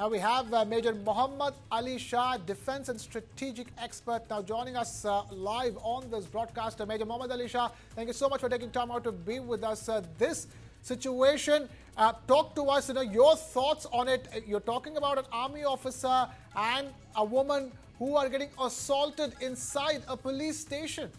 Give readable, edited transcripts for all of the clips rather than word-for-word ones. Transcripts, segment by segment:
Now we have Major Mohd Ali Shah, defense and strategic expert, now joining us live on this broadcast. Major Mohd Ali Shah, thank you so much for taking time out to be with us. This situation, talk to us, your thoughts on it. You're talking about an army officer and a woman who are getting assaulted inside a police station.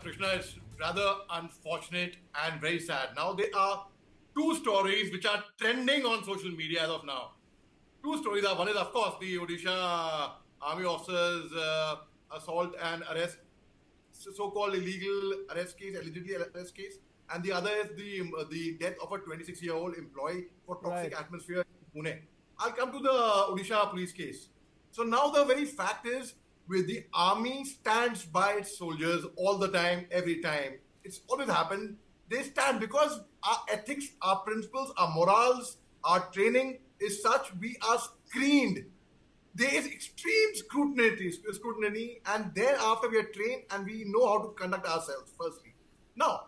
Krishna, is rather unfortunate and very sad. Now there are two stories which are trending on social media as of now. Two stories are, one is of course the Odisha army officers assault and arrest, so-called illegal arrest case, allegedly arrest case, and the other is the death of a 26-year-old employee for toxic atmosphere in Pune. I'll come to the Odisha police case. So now the very fact is, with the army stands by its soldiers all the time, every time. It's always happened. They stand because our ethics, our principles, our morals, our training is such, we are screened. There is extreme scrutiny, and thereafter we are trained and we know how to conduct ourselves, firstly. Now,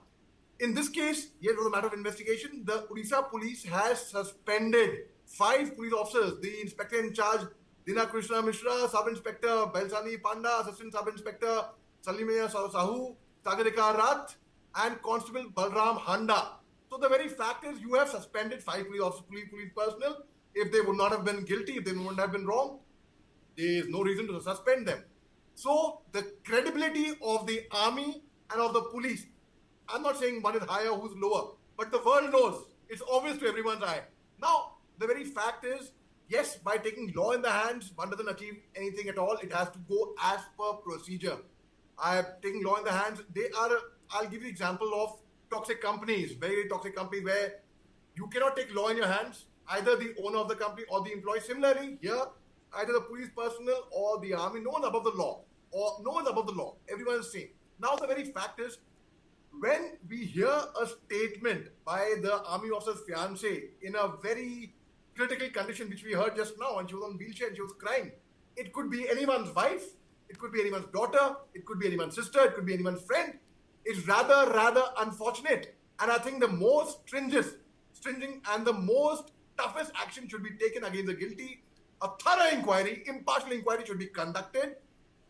in this case, yes, it was a matter of investigation. The Odisha police has suspended 5 police officers, the inspector in charge, Dina Krishna Mishra, Sub-Inspector Belsani Panda, Assistant Sub-Inspector Salimaya Sahu, Sagarika Rath, and Constable Balram Handa. So the very fact is, you have suspended 5 police personnel. If they would not have been guilty, if they wouldn't have been wrong, there is no reason to suspend them. So the credibility of the army and of the police, I'm not saying one is higher, who's lower, but the world knows. It's obvious to everyone's eye. Now, the very fact is, yes, by taking law in the hands, one doesn't achieve anything at all. It has to go as per procedure. I have taken law in the hands. I'll give you an example of toxic companies, very toxic companies where you cannot take law in your hands, either the owner of the company or the employee. Similarly, here, either the police personnel or the army, no one's above the law, or no one's above the law. Everyone is same. Now, the very fact is, when we hear a statement by the army officer's fiancée in a very critical condition, which we heard just now, and she was on wheelchair and she was crying, it could be anyone's wife, it could be anyone's daughter, it could be anyone's sister, it could be anyone's friend. It's rather unfortunate. And I think the most stringent and the most toughest action should be taken against the guilty. A thorough inquiry, impartial inquiry should be conducted,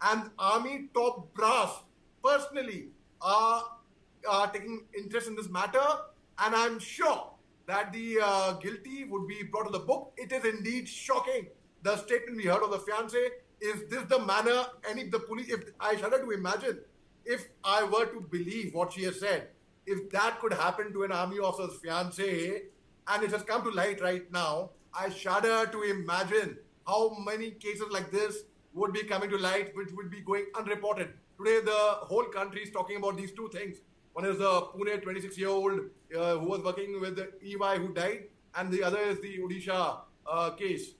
and army top brass personally are taking interest in this matter, and I'm sure that the guilty would be brought to the book. It is indeed shocking. The statement we heard of the fiancé, is this the manner any the police, if I shudder to imagine, if I were to believe what she has said, if that could happen to an army officer's fiancé, and it has come to light right now, I shudder to imagine how many cases like this would be coming to light, which would be going unreported. Today, the whole country is talking about these two things. One is the Pune 26-year-old who was working with the EY who died, and the other is the Odisha case.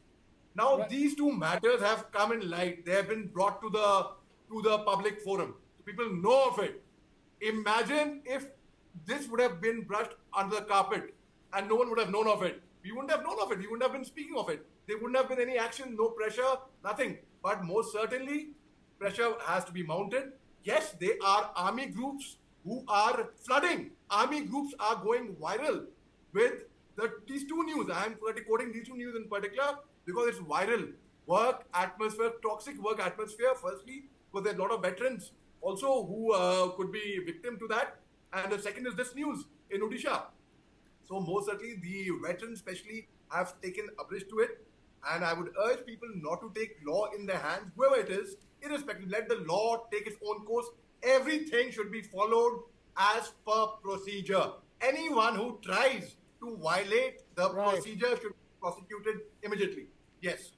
Now, these two matters have come in light. They have been brought to the public forum. People know of it. Imagine if this would have been brushed under the carpet and no one would have known of it. We wouldn't have known of it. We wouldn't have been speaking of it. There wouldn't have been any action, no pressure, nothing. But most certainly, pressure has to be mounted. Yes, there are army groups who are flooding. Army groups are going viral with these two news. I am quoting these two news in particular because it's viral. Work atmosphere, toxic work atmosphere, firstly, because there are a lot of veterans also who could be victim to that. And the second is this news in Odisha. So most certainly the veterans especially have taken umbrage to it. And I would urge people not to take law in their hands, whoever it is, irrespective. Let the law take its own course. Everything should be followed as per procedure. Anyone who tries to violate the procedure should be prosecuted immediately. Yes.